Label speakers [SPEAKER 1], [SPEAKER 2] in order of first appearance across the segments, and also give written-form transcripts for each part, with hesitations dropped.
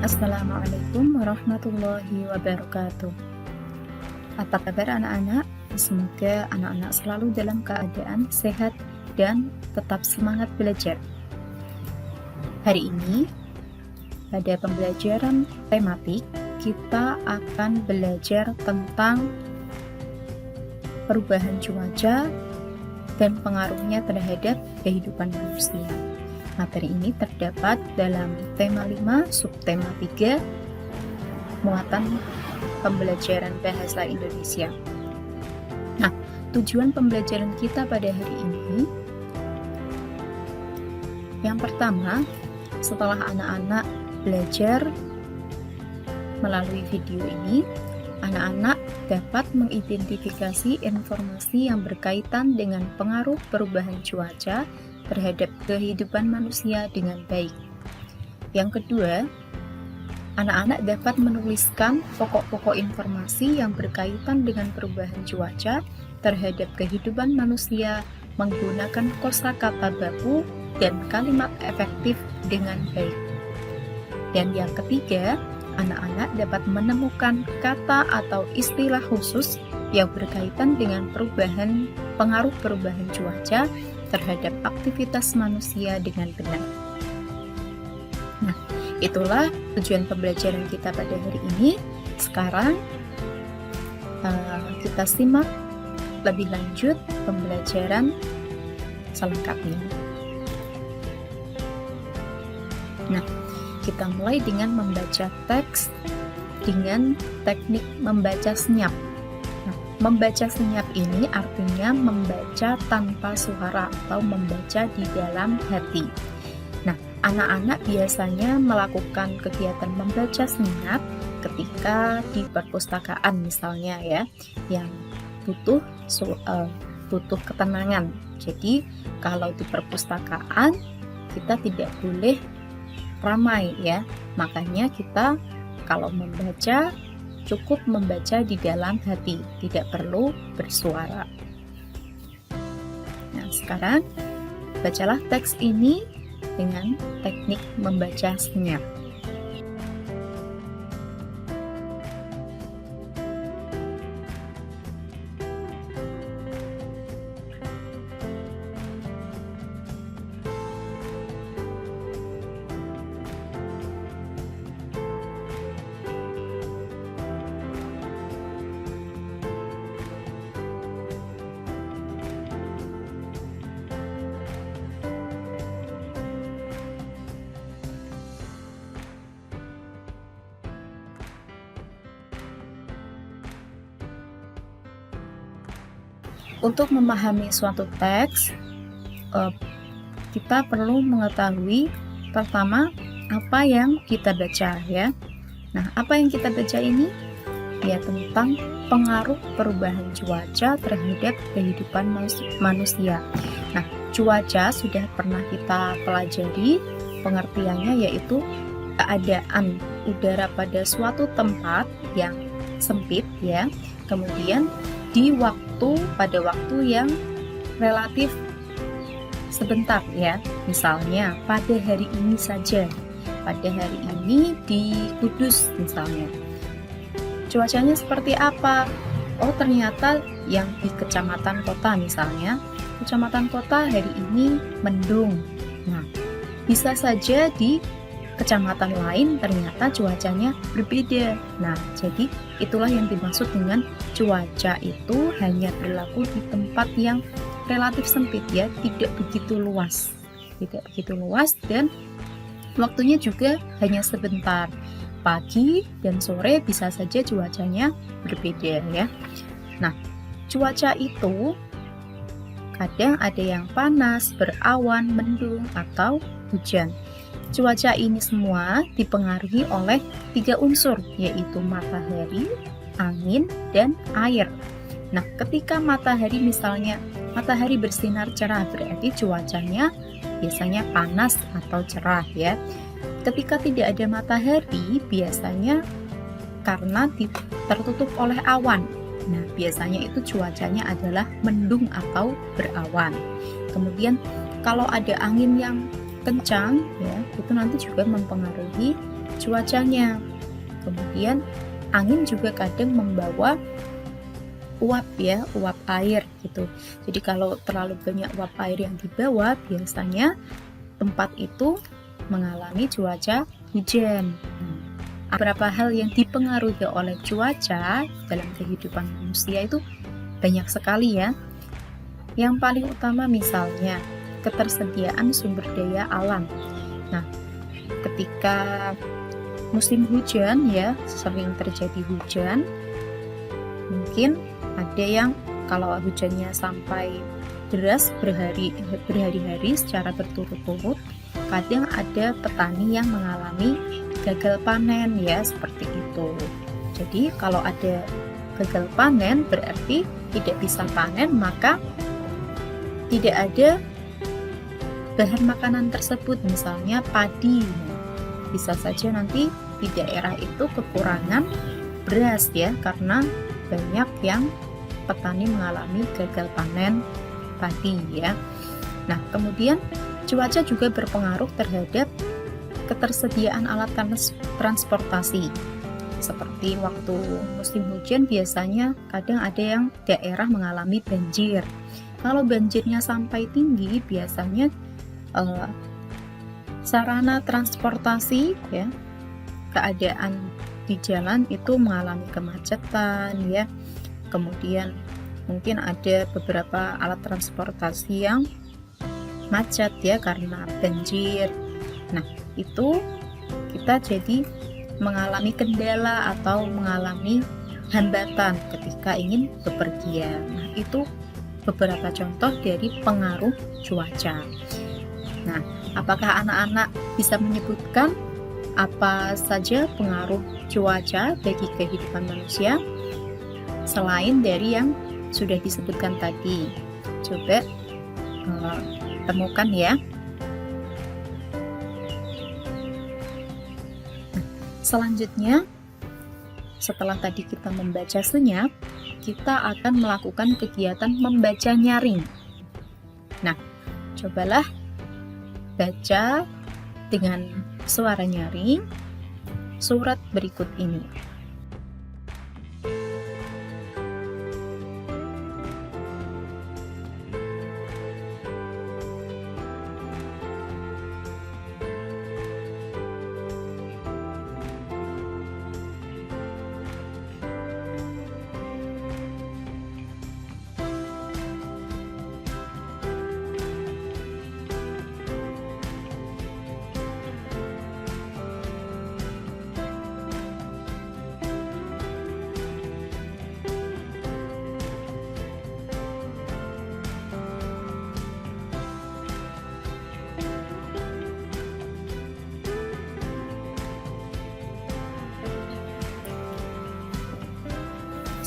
[SPEAKER 1] Assalamualaikum warahmatullahi wabarakatuh. Apa kabar anak-anak? Semoga anak-anak selalu dalam keadaan sehat dan tetap semangat belajar. Hari ini, pada pembelajaran tematik, kita akan belajar tentang perubahan cuaca dan pengaruhnya terhadap kehidupan manusia. Materi ini terdapat dalam tema 5, subtema 3, muatan pembelajaran bahasa Indonesia. Nah, tujuan pembelajaran kita pada hari ini, yang pertama, setelah anak-anak belajar melalui video ini, anak-anak dapat mengidentifikasi informasi yang berkaitan dengan pengaruh perubahan cuaca terhadap kehidupan manusia dengan baik. Yang kedua, anak-anak dapat menuliskan pokok-pokok informasi yang berkaitan dengan perubahan cuaca terhadap kehidupan manusia menggunakan kosakata baku dan kalimat efektif dengan baik. Dan yang ketiga, anak-anak dapat menemukan kata atau istilah khusus yang berkaitan dengan pengaruh perubahan cuaca terhadap aktivitas manusia dengan benar. Nah, itulah tujuan pembelajaran kita pada hari ini. Sekarang kita simak lebih lanjut pembelajaran selengkapnya. Nah, kita mulai dengan membaca teks dengan teknik membaca senyap. Membaca senyap ini artinya membaca tanpa suara atau membaca di dalam hati. Nah, anak-anak biasanya melakukan kegiatan membaca senyap ketika di perpustakaan misalnya ya, yang butuh ketenangan. Jadi, kalau di perpustakaan kita tidak boleh ramai ya. Makanya kita kalau membaca cukup membaca di dalam hati, tidak perlu bersuara. Nah, sekarang bacalah teks ini dengan teknik membaca senyap. Untuk memahami suatu teks, kita perlu mengetahui pertama apa yang kita baca ya. Nah, apa yang kita baca ini? Ya, tentang pengaruh perubahan cuaca terhadap kehidupan manusia. Nah, cuaca sudah pernah kita pelajari, pengertiannya yaitu keadaan udara pada suatu tempat yang sempit ya. Kemudian pada waktu yang relatif sebentar ya. Misalnya pada hari ini saja, pada hari ini di Kudus misalnya, cuacanya seperti apa? Oh, ternyata yang di kecamatan kota misalnya, kecamatan kota hari ini mendung. Nah, bisa saja di kecamatan lain ternyata cuacanya berbeda. Nah, jadi itulah yang dimaksud dengan cuaca itu hanya berlaku di tempat yang relatif sempit ya, tidak begitu luas. Tidak begitu luas dan waktunya juga hanya sebentar. Pagi dan sore bisa saja cuacanya berbeda ya. Nah, cuaca itu kadang ada yang panas, berawan, mendung, atau hujan. Cuaca ini semua dipengaruhi oleh 3 unsur, yaitu matahari, angin, dan air. Nah, ketika matahari bersinar cerah, berarti cuacanya biasanya panas atau cerah ya. Ketika tidak ada matahari, biasanya karena tertutup oleh awan. Nah, biasanya itu cuacanya adalah mendung atau berawan. Kemudian kalau ada angin yang kencang ya, itu nanti juga mempengaruhi cuacanya. Kemudian angin juga kadang membawa uap air gitu. Jadi kalau terlalu banyak uap air yang dibawa, biasanya tempat itu mengalami cuaca hujan. Beberapa hal yang dipengaruhi oleh cuaca dalam kehidupan manusia itu banyak sekali ya. Yang paling utama misalnya ketersediaan sumber daya alam. Nah, ketika musim hujan ya, sering terjadi hujan, mungkin ada yang kalau hujannya sampai deras berhari-hari secara berturut-turut, kadang ada petani yang mengalami gagal panen ya, seperti itu. Jadi kalau ada gagal panen berarti tidak bisa panen, maka tidak ada bahan makanan tersebut, misalnya padi. Bisa saja nanti di daerah itu kekurangan beras ya, karena banyak yang petani mengalami gagal panen padi ya. Nah, kemudian cuaca juga berpengaruh terhadap ketersediaan alat transportasi. Seperti waktu musim hujan biasanya kadang ada yang daerah mengalami banjir. Kalau banjirnya sampai tinggi, biasanya sarana transportasi ya, keadaan di jalan itu mengalami kemacetan ya. Kemudian mungkin ada beberapa alat transportasi yang macet ya karena banjir. Nah, itu kita jadi mengalami kendala atau mengalami hambatan ketika ingin bepergian. Nah, itu beberapa contoh dari pengaruh cuaca. Nah, apakah anak-anak bisa menyebutkan apa saja pengaruh cuaca bagi kehidupan manusia selain dari yang sudah disebutkan tadi? Coba temukan ya. Selanjutnya, setelah tadi kita membaca senyap, kita akan melakukan kegiatan membaca nyaring. Nah, cobalah baca dengan suara nyaring surat berikut ini.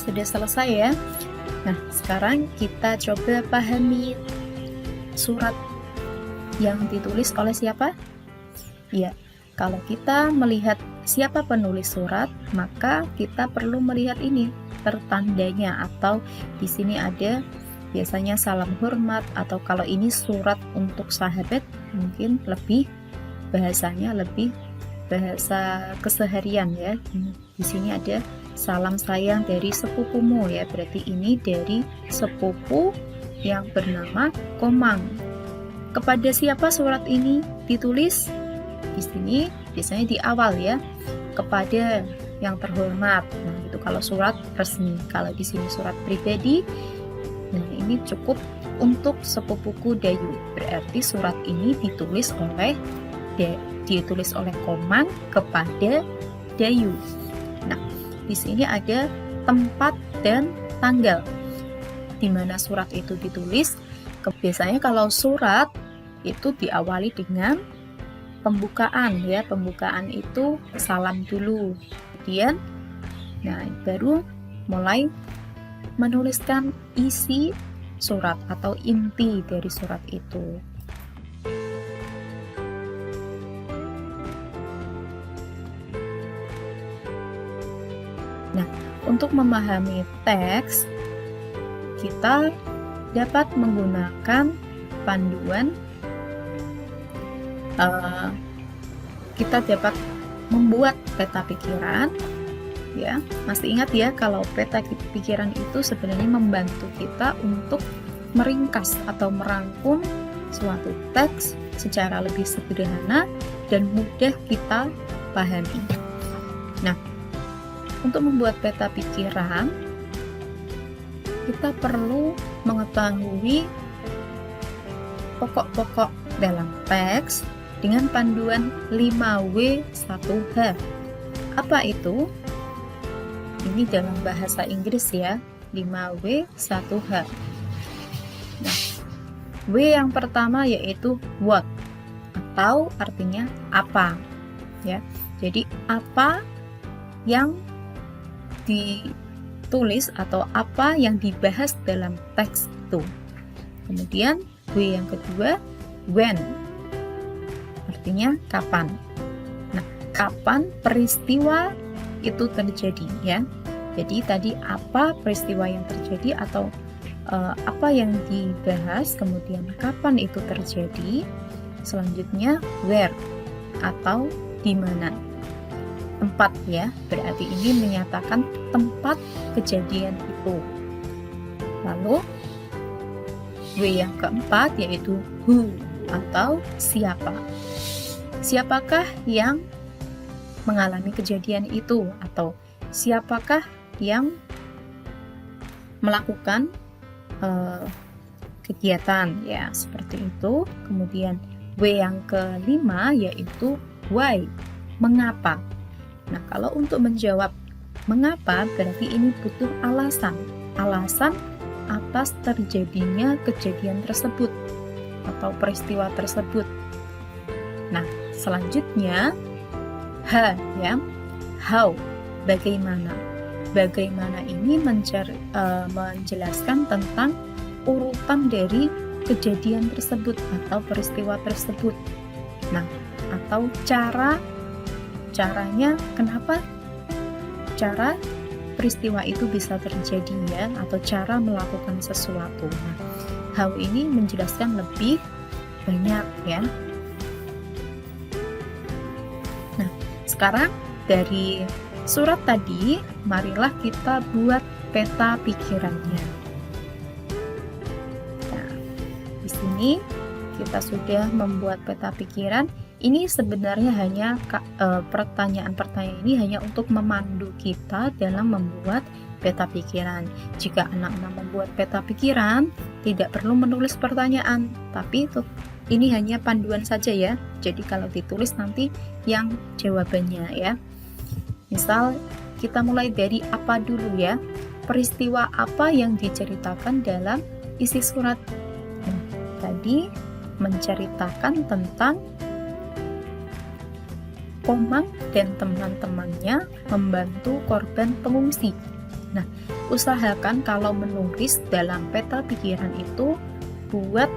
[SPEAKER 1] Sudah selesai ya. Nah, sekarang kita coba pahami surat yang ditulis oleh siapa? Ya, kalau kita melihat siapa penulis surat, maka kita perlu melihat ini tertandanya, atau di sini ada biasanya salam hormat, atau kalau ini surat untuk sahabat mungkin lebih bahasanya lebih bahasa keseharian ya. Di sini ada salam sayang dari sepupumu ya, berarti ini dari sepupu yang bernama Komang. Kepada siapa surat ini ditulis? Di sini biasanya di awal ya, kepada yang terhormat. Nah, itu kalau surat resmi. Kalau di sini surat pribadi, nah ini cukup untuk sepupuku Dayu. Berarti surat ini ditulis oleh Komang kepada Dayu. Nah, di sini ada tempat dan tanggal di mana surat itu ditulis. Biasanya kalau surat itu diawali dengan pembukaan ya. Pembukaan itu salam dulu. Kemudian baru mulai menuliskan isi surat atau inti dari surat itu. Nah, untuk memahami teks, kita dapat menggunakan panduan. Kita dapat membuat peta pikiran, ya, masih ingat ya kalau peta pikiran itu sebenarnya membantu kita untuk meringkas atau merangkum suatu teks secara lebih sederhana dan mudah kita pahami. Nah, untuk membuat peta pikiran, kita perlu mengetahui pokok-pokok dalam teks dengan panduan 5W1H. Apa itu? Ini dalam bahasa Inggris ya, 5W1H. Nah, W yang pertama yaitu what, atau artinya apa, ya. Jadi apa yang ditulis atau apa yang dibahas dalam teks itu. Kemudian W yang kedua when, artinya kapan. Nah, kapan peristiwa itu terjadi, ya. Jadi tadi apa peristiwa yang terjadi atau apa yang dibahas, kemudian kapan itu terjadi. Selanjutnya where atau di mana. Tempat, ya, berarti ini menyatakan tempat kejadian itu. Lalu W yang keempat yaitu who atau siapa. Siapakah yang mengalami kejadian itu atau siapakah yang melakukan kegiatan, ya, seperti itu. Kemudian W yang kelima yaitu why, mengapa. Nah, kalau untuk menjawab mengapa berarti ini butuh alasan atas terjadinya kejadian tersebut atau peristiwa tersebut. Nah, selanjutnya H, ya, how, bagaimana. Bagaimana ini menjelaskan tentang urutan dari kejadian tersebut atau peristiwa tersebut. Nah, atau caranya kenapa cara peristiwa itu bisa terjadi, ya, atau cara melakukan sesuatu. Nah, how ini menjelaskan lebih banyak, ya. Nah, sekarang dari surat tadi, marilah kita buat peta pikirannya. Nah, di sini kita sudah membuat peta pikiran. Ini sebenarnya hanya pertanyaan-pertanyaan ini hanya untuk memandu kita dalam membuat peta pikiran. Jika anak-anak membuat peta pikiran, tidak perlu menulis pertanyaan, tapi ini hanya panduan saja, ya. Jadi kalau ditulis nanti yang jawabannya, ya. Misal kita mulai dari apa dulu, ya. Peristiwa apa yang diceritakan dalam isi surat? Nah, tadi menceritakan tentang Komang dan teman-temannya membantu korban pengungsi. Nah, usahakan kalau menulis dalam peta pikiran itu buat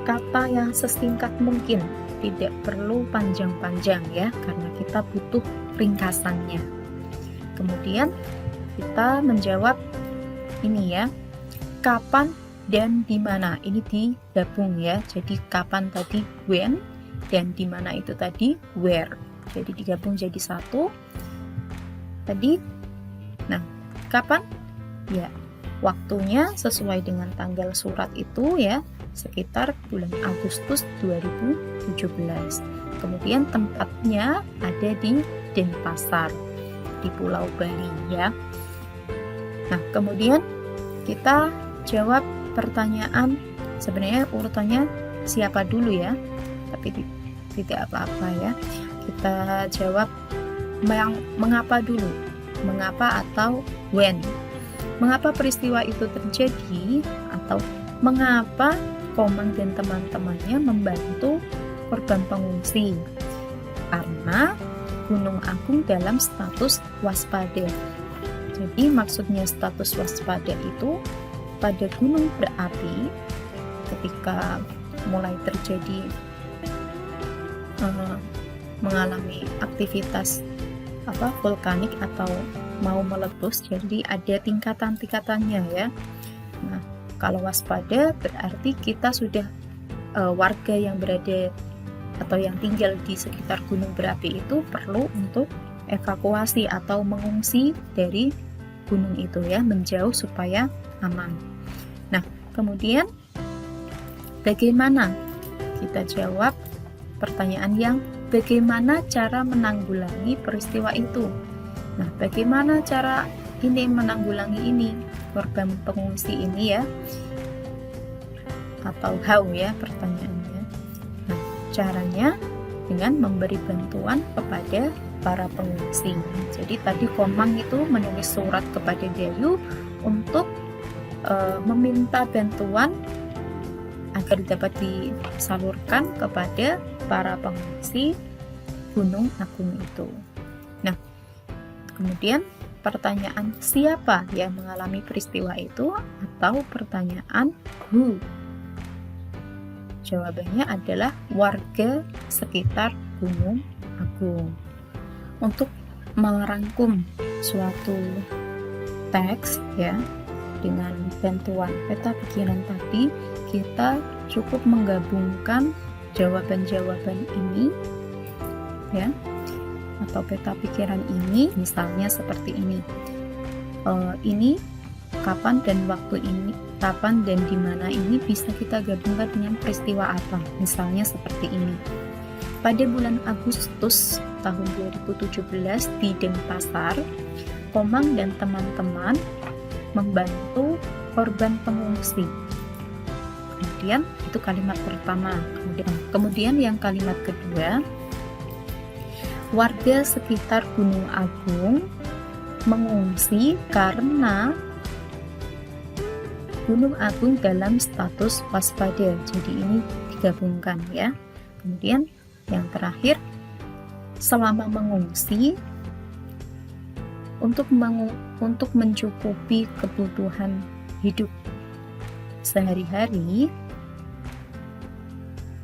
[SPEAKER 1] kata yang sesingkat mungkin, tidak perlu panjang-panjang, ya, karena kita butuh ringkasannya. Kemudian kita menjawab ini, ya, kapan dan di mana. Ini digabung, ya. Jadi kapan tadi when, dan di mana itu tadi where. Jadi digabung jadi satu. Tadi, nah, kapan? Ya, waktunya sesuai dengan tanggal surat itu, ya, sekitar bulan Agustus 2017. Kemudian tempatnya ada di Denpasar, di Pulau Bali, ya. Nah, kemudian kita jawab pertanyaan, sebenarnya urutannya siapa dulu, ya, tapi tidak apa-apa, ya. Kita jawab yang mengapa dulu, mengapa atau when. Mengapa peristiwa itu terjadi atau mengapa Komang dan teman-temannya membantu korban pengungsi? Karena Gunung Agung dalam status waspada. Jadi maksudnya status waspada itu pada gunung berapi ketika mulai terjadi mengalami aktivitas vulkanik atau mau meletus, jadi ada tingkatan-tingkatannya, ya. Nah, kalau waspada berarti kita sudah warga yang berada atau yang tinggal di sekitar gunung berapi itu perlu untuk evakuasi atau mengungsi dari gunung itu ya, menjauh supaya aman. Nah, kemudian bagaimana? Kita jawab pertanyaan yang bagaimana cara menanggulangi peristiwa itu. Nah, bagaimana cara ini menanggulangi ini, korban pengungsi ini ya, atau how ya pertanyaannya. Nah, caranya dengan memberi bantuan kepada para pengungsi. Jadi tadi Komang itu menulis surat kepada Dayu untuk meminta bantuan agar dapat disalurkan kepada para pengungsi Gunung Agung itu. Nah, kemudian pertanyaan siapa yang mengalami peristiwa itu, atau pertanyaan who? Jawabannya adalah warga sekitar Gunung Agung. Untuk merangkum suatu teks ya dengan bantuan peta pikiran tadi, kita cukup menggabungkan jawaban-jawaban ini ya, atau peta pikiran ini, misalnya seperti ini. Ini kapan dan waktu ini, kapan dan di mana ini bisa kita gabungkan dengan peristiwa apa. Misalnya seperti ini. Pada bulan Agustus tahun 2017 di Denpasar, Komang dan teman-teman membantu korban pengungsi. Kemudian itu kalimat pertama. Kemudian yang kalimat kedua, warga sekitar Gunung Agung mengungsi karena Gunung Agung dalam status waspada. Jadi ini digabungkan ya. Kemudian yang terakhir, selama mengungsi untuk mencukupi kebutuhan hidup sehari-hari,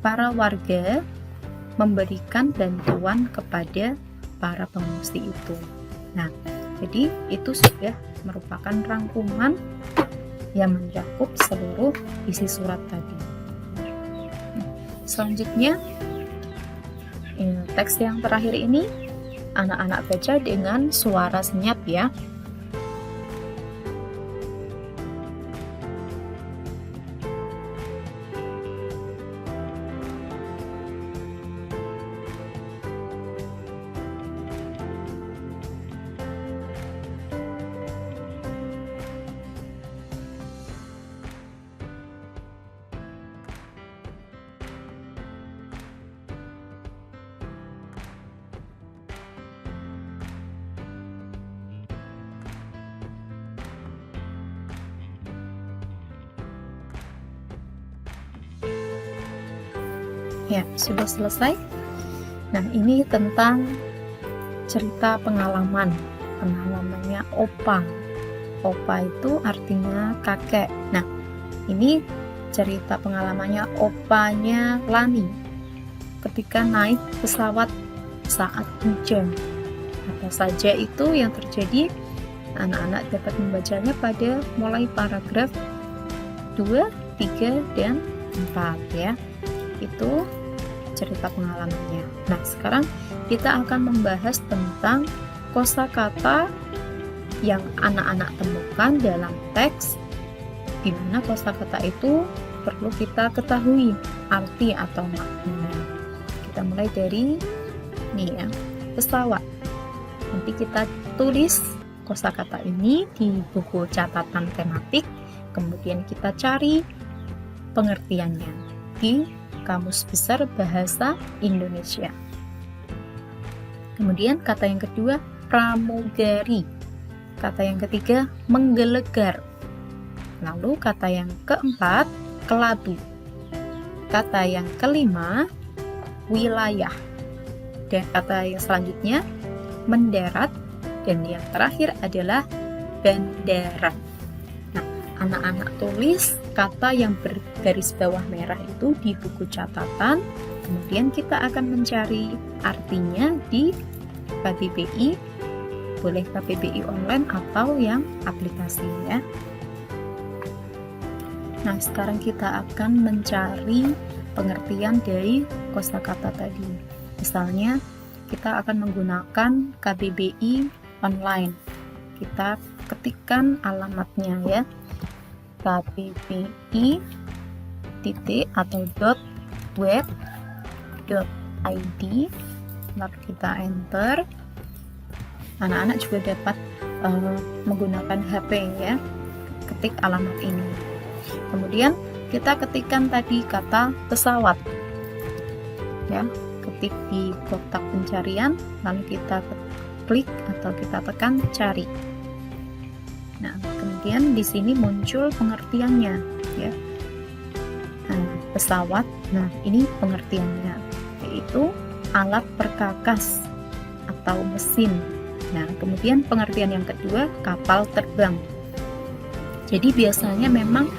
[SPEAKER 1] para warga memberikan bantuan kepada para pengungsi itu. Nah, jadi itu sudah merupakan rangkuman yang mencakup seluruh isi surat tadi. Selanjutnya, teks yang terakhir ini anak-anak baca dengan suara senyap ya. Ya, sudah selesai. Nah, ini tentang cerita pengalaman. Pengalamannya Opa. Opa itu artinya kakek. Nah, ini cerita pengalamannya opanya Lani ketika naik pesawat saat hujan. Apa saja itu yang terjadi? Anak-anak dapat membacanya pada mulai paragraf 2, 3, dan 4 ya. Itu cerita pengalamannya. Nah, sekarang kita akan membahas tentang kosakata yang anak-anak temukan dalam teks, di mana kosakata itu perlu kita ketahui arti atau makna. Kita mulai dari ini ya, pesawat. Nanti kita tulis kosakata ini di buku catatan tematik, kemudian kita cari pengertiannya di Kamus Besar Bahasa Indonesia. Kemudian kata yang kedua, pramugari. Kata yang ketiga, menggelegar. Lalu kata yang keempat, kelabu. Kata yang kelima, wilayah. Dan kata yang selanjutnya, mendarat. Dan yang terakhir adalah bandara. Nah, anak-anak tulis kata yang bergaris bawah merah itu di buku catatan, kemudian kita akan mencari artinya di KBBI, boleh KBBI online atau yang aplikasi ya. Nah, sekarang kita akan mencari pengertian dari kosakata tadi. Misalnya kita akan menggunakan KBBI online. Kita ketikkan alamatnya ya, KBBI titik atau .web.id, lalu kita enter. Anak-anak juga dapat menggunakan HP ya, ketik alamat ini. Kemudian kita ketikkan tadi kata pesawat ya, ketik di kotak pencarian, lalu kita klik atau kita tekan cari. Nah, kemudian di sini muncul pengertiannya ya. Nah, pesawat, nah ini pengertiannya, yaitu alat perkakas atau mesin. Nah, kemudian pengertian yang kedua, kapal terbang. Jadi biasanya memang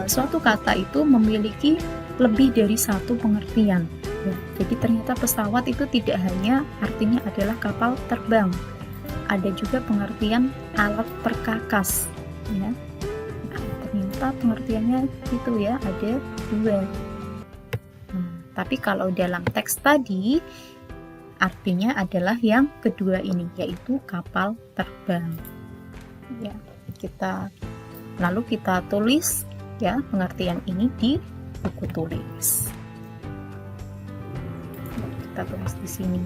[SPEAKER 1] suatu kata itu memiliki lebih dari satu pengertian ya. Jadi ternyata pesawat itu tidak hanya artinya adalah kapal terbang, ada juga pengertian alat perkakas ya. Nah, ternyata pengertiannya itu ya, ada dua. Tapi kalau dalam teks tadi artinya adalah yang kedua ini, yaitu kapal terbang ya. Lalu kita tulis ya pengertian ini di buku tulis. Kita tulis di sini.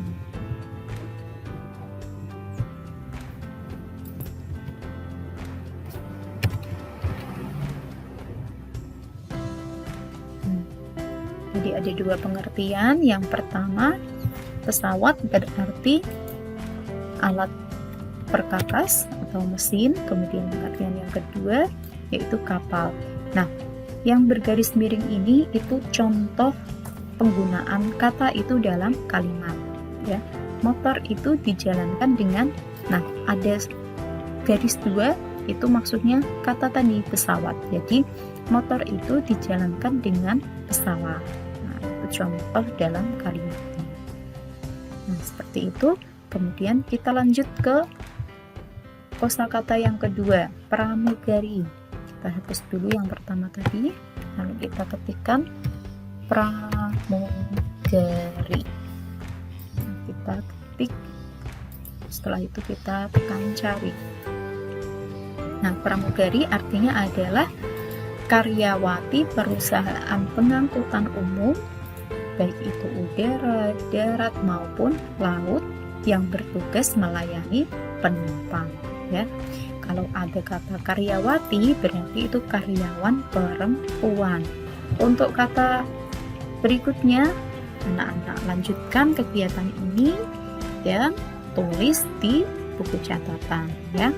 [SPEAKER 1] Jadi ada dua pengertian. Yang pertama, pesawat berarti alat perkakas atau mesin. Kemudian pengertian yang kedua yaitu kapal. Nah, yang bergaris miring ini itu contoh penggunaan kata itu dalam kalimat ya. Motor itu dijalankan dengan, nah ada garis dua, itu maksudnya kata tadi pesawat. Jadi motor itu dijalankan dengan pesawat. Nah, itu contoh dalam kalimat ini. Nah, seperti itu. Kemudian kita lanjut ke kosakata yang kedua, pramugari. Kita hapus dulu yang pertama tadi, lalu kita ketikkan pramugari. Nah, kita ketik, setelah itu kita tekan cari. Nah, pramugari artinya adalah karyawati perusahaan pengangkutan umum, baik itu udara, darat maupun laut, yang bertugas melayani penumpang ya. Kalau ada kata karyawati berarti itu karyawan perempuan. Untuk kata berikutnya, anak-anak lanjutkan kegiatan ini ya, tulis di buku catatan ya.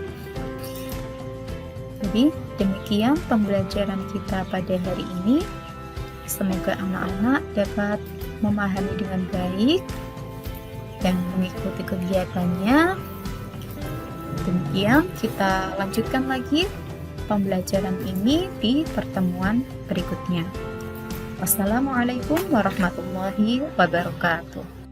[SPEAKER 1] Jadi demikian pembelajaran kita pada hari ini. Semoga anak-anak dapat memahami dengan baik dan mengikuti kegiatannya. Demikian, kita lanjutkan lagi pembelajaran ini di pertemuan berikutnya. Wassalamualaikum warahmatullahi wabarakatuh.